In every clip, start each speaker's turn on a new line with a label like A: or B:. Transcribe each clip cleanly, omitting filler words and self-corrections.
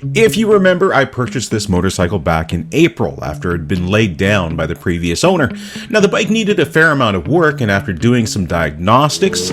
A: If you remember, I purchased this motorcycle back in April after it had been laid down by the previous owner. Now the bike needed a fair amount of work, and after doing some diagnostics,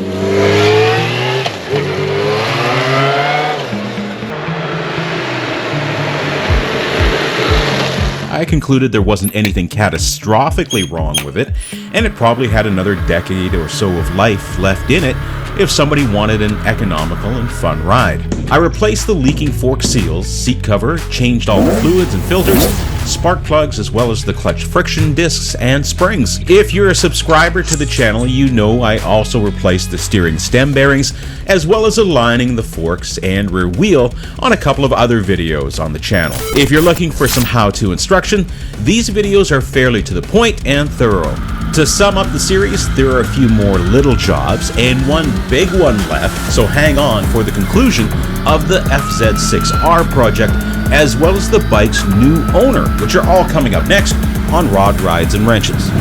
A: I concluded there wasn't anything catastrophically wrong with it, and it probably had another decade or so of life left in it if somebody wanted an economical and fun ride. I replaced the leaking fork seals, seat cover, changed all the fluids and filters, spark plugs, as well as the clutch friction discs and springs. If you're a subscriber to the channel, you know I also replaced the steering stem bearings, as well as aligning the forks and rear wheel on a couple of other videos on the channel. If you're looking for some how-to instruction, these videos are fairly to the point and thorough. To sum up the series, there are a few more little jobs and one big one left, so hang on for the conclusion of the FZ6R project, as well as the bike's new owner, which are all coming up next on Rod, Rides, and Wrenches.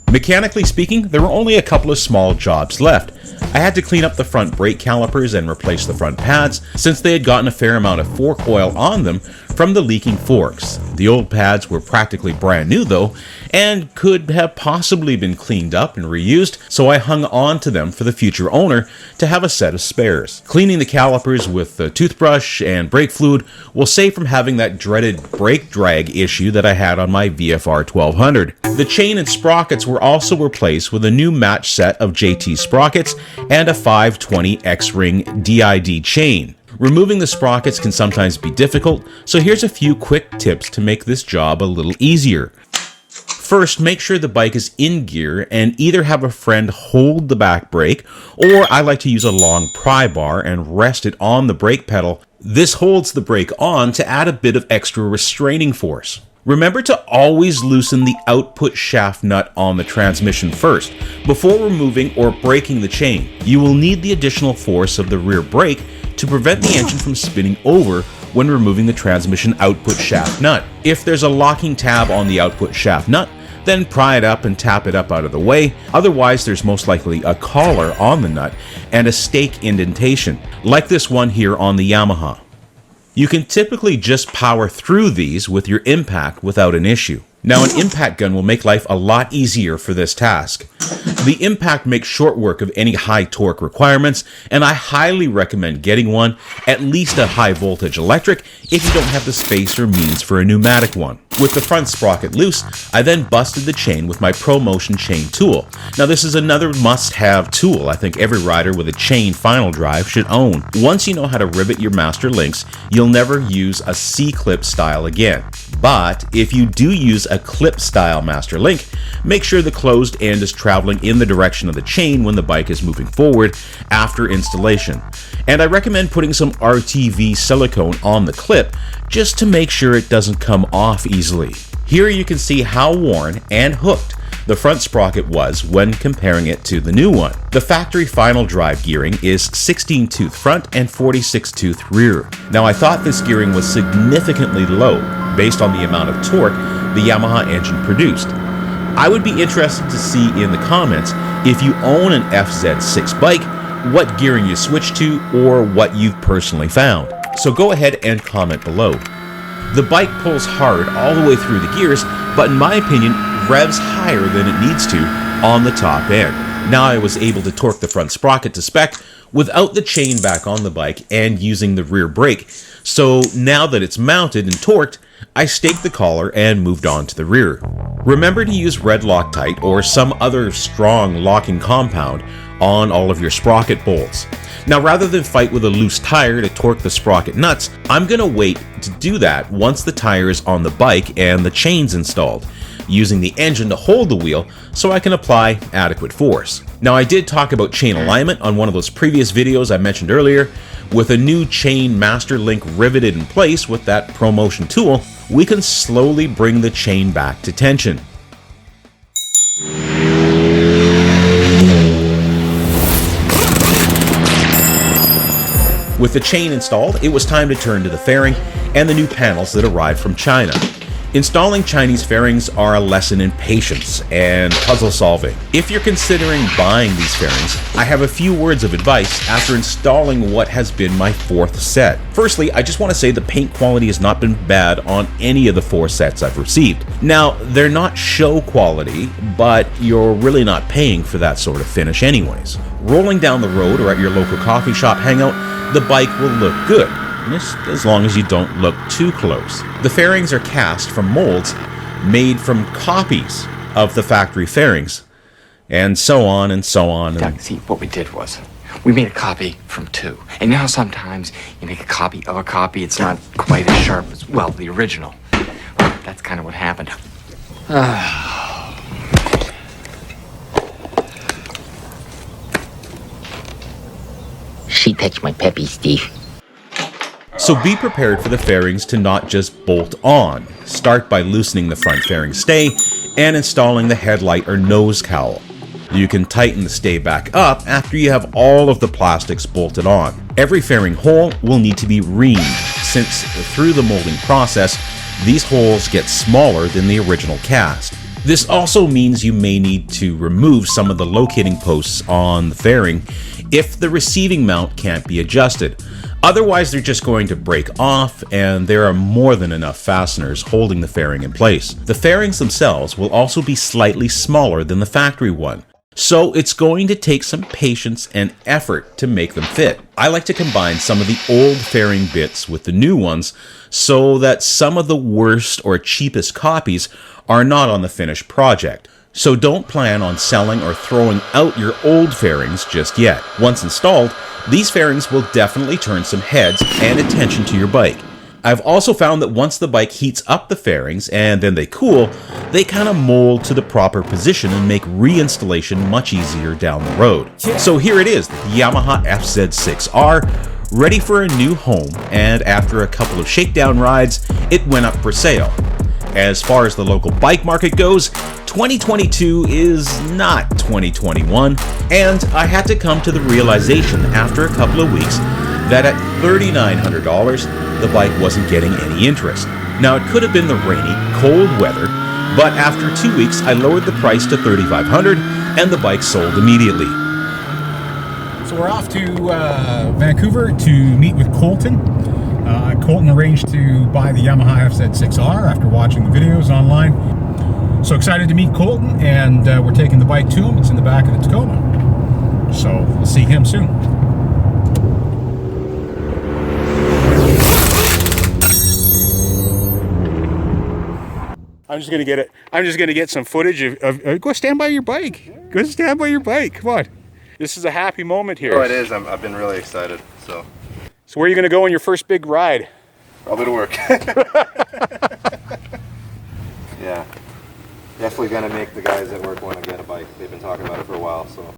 A: Mechanically speaking, there were only a couple of small jobs left. I had to clean up the front brake calipers and replace the front pads, since they had gotten a fair amount of fork oil on them from the leaking forks. The old pads were practically brand new though, and could have possibly been cleaned up and reused, so I hung on to them for the future owner to have a set of spares. Cleaning the calipers with the toothbrush and brake fluid will save from having that dreaded brake drag issue that I had on my VFR 1200. The chain and sprockets were also replaced with a new match set of JT sprockets and a 520 X-Ring DID chain. Removing the sprockets can sometimes be difficult, so here's a few quick tips to make this job a little easier. First, make sure the bike is in gear and either have a friend hold the back brake, or I like to use a long pry bar and rest it on the brake pedal. This holds the brake on to add a bit of extra restraining force. Remember to always loosen the output shaft nut on the transmission first, before removing or breaking the chain. You will need the additional force of the rear brake to prevent the engine from spinning over when removing the transmission output shaft nut. If there's a locking tab on the output shaft nut, then pry it up and tap it up out of the way. Otherwise, there's most likely a collar on the nut and a stake indentation, like this one here on the Yamaha. You can typically just power through these with your impact without an issue. Now, an impact gun will make life a lot easier for this task. The impact makes short work of any high torque requirements, and I highly recommend getting one, at least a high voltage electric, if you don't have the space or means for a pneumatic one. With the front sprocket loose, I then busted the chain with my ProMotion chain tool. Now this is another must-have tool I think every rider with a chain final drive should own. Once you know how to rivet your master links, you'll never use a C-clip style again. But if you do use a clip style master link, make sure the closed end is traveling in the direction of the chain when the bike is moving forward after installation. And I recommend putting some RTV silicone on the clip just to make sure it doesn't come off easily. Here you can see how worn and hooked the front sprocket was when comparing it to the new one. The factory final drive gearing is 16 tooth front and 46 tooth rear. Now I thought this gearing was significantly low based on the amount of torque the Yamaha engine produced. I would be interested to see in the comments if you own an FZ6 bike, what gearing you switch to or what you've personally found. So go ahead and comment below. The bike pulls hard all the way through the gears, but in my opinion, revs higher than it needs to on the top end. Now I was able to torque the front sprocket to spec without the chain back on the bike and using the rear brake. So now that it's mounted and torqued, I staked the collar and moved on to the rear. Remember to use red Loctite or some other strong locking compound on all of your sprocket bolts. Now rather than fight with a loose tire to torque the sprocket nuts, I'm going to wait to do that once the tire is on the bike and the chain's installed, using the engine to hold the wheel so I can apply adequate force. Now I did talk about chain alignment on one of those previous videos I mentioned earlier. With a new chain master link riveted in place with that ProMotion tool, we can slowly bring the chain back to tension. With the chain installed, it was time to turn to the fairing and the new panels that arrived from China. Installing Chinese fairings are a lesson in patience and puzzle solving. If you're considering buying these fairings, I have a few words of advice after installing what has been my 4th set. Firstly, I just want to say the paint quality has not been bad on any of the 4 sets I've received. Now, they're not show quality, but you're really not paying for that sort of finish anyways. Rolling down the road or at your local coffee shop hangout, the bike will look good, as long as you don't look too close. The fairings are cast from molds made from copies of the factory fairings, and so on and so on.
B: Doug, see, what we did was, we made a copy from 2. And now sometimes you make a copy of a copy, it's not quite as sharp as, well, the original. Well, that's kind of what happened.
C: She touched my peppy, Steve.
A: So be prepared for the fairings to not just bolt on. Start by loosening the front fairing stay and installing the headlight or nose cowl. You can tighten the stay back up after you have all of the plastics bolted on. Every fairing hole will need to be reamed, since through the molding process, these holes get smaller than the original cast. This also means you may need to remove some of the locating posts on the fairing if the receiving mount can't be adjusted. Otherwise, they're just going to break off, and there are more than enough fasteners holding the fairing in place. The fairings themselves will also be slightly smaller than the factory one, so it's going to take some patience and effort to make them fit. I like to combine some of the old fairing bits with the new ones so that some of the worst or cheapest copies are not on the finished project. So don't plan on selling or throwing out your old fairings just yet. Once installed, these fairings will definitely turn some heads and attention to your bike. I've also found that once the bike heats up the fairings and then they cool, they kind of mold to the proper position and make reinstallation much easier down the road. So here it is, the Yamaha FZ6R, ready for a new home, and after a couple of shakedown rides, it went up for sale. As far as the local bike market goes, 2022 is not 2021, and I had to come to the realization after a couple of weeks that at $3,900, the bike wasn't getting any interest. Now, it could have been the rainy, cold weather, but after 2 weeks, I lowered the price to $3,500, and the bike sold immediately.
D: So we're off to Vancouver to meet with Colton. Colton arranged to buy the Yamaha FZ6R after watching the videos online. So excited to meet Colton, and we're taking the bike to him. It's in the back of the Tacoma. So we'll see him soon. I'm just gonna get it. I'm just gonna get some footage of go stand by your bike. Go stand by your bike. Come on. This is a happy moment here.
E: Oh, it is. I've been really excited. So
D: where are you gonna go on your first big ride?
E: Probably to work. Yeah. Definitely gonna make the guys at work want to get a bike. They've been talking about it for a while, so.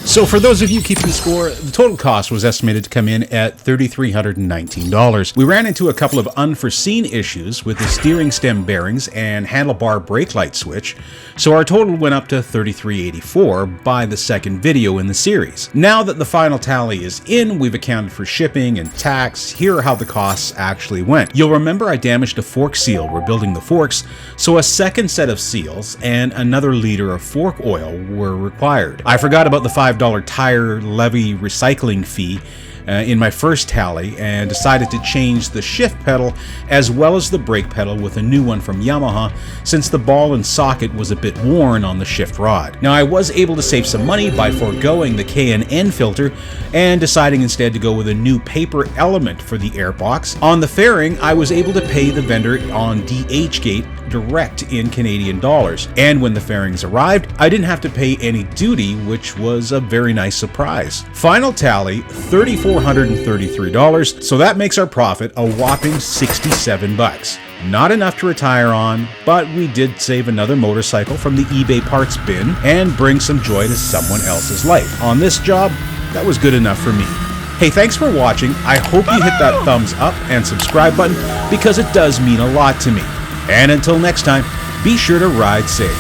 D: So for those of you keeping score, the total cost was estimated to come in at $3,319. We ran into a couple of unforeseen issues with the steering stem bearings and handlebar brake light switch, so our total went up to $3,384 by the second video in the series. Now that the final tally is in, we've accounted for shipping and tax. Here are how the costs actually went. You'll remember I damaged a fork seal rebuilding the forks, so a second set of seals and another liter of fork oil were required. I forgot about the $5 tire levy recycling fee in my first tally and decided to change the shift pedal as well as the brake pedal with a new one from Yamaha, since the ball and socket was a bit worn on the shift rod. Now, I was able to save some money by foregoing the K&N filter and deciding instead to go with a new paper element for the airbox. On the fairing, I was able to pay the vendor on DHgate direct in Canadian dollars, and when the fairings arrived, I didn't have to pay any duty, which was a very nice surprise. Final tally, $3,433, so that makes our profit a whopping $67. Not enough to retire on, but we did save another motorcycle from the eBay parts bin and bring some joy to someone else's life. On this job, that was good enough for me. Hey, thanks for watching. I hope you hit that thumbs up and subscribe button because it does mean a lot to me. And until next time, be sure to ride safe.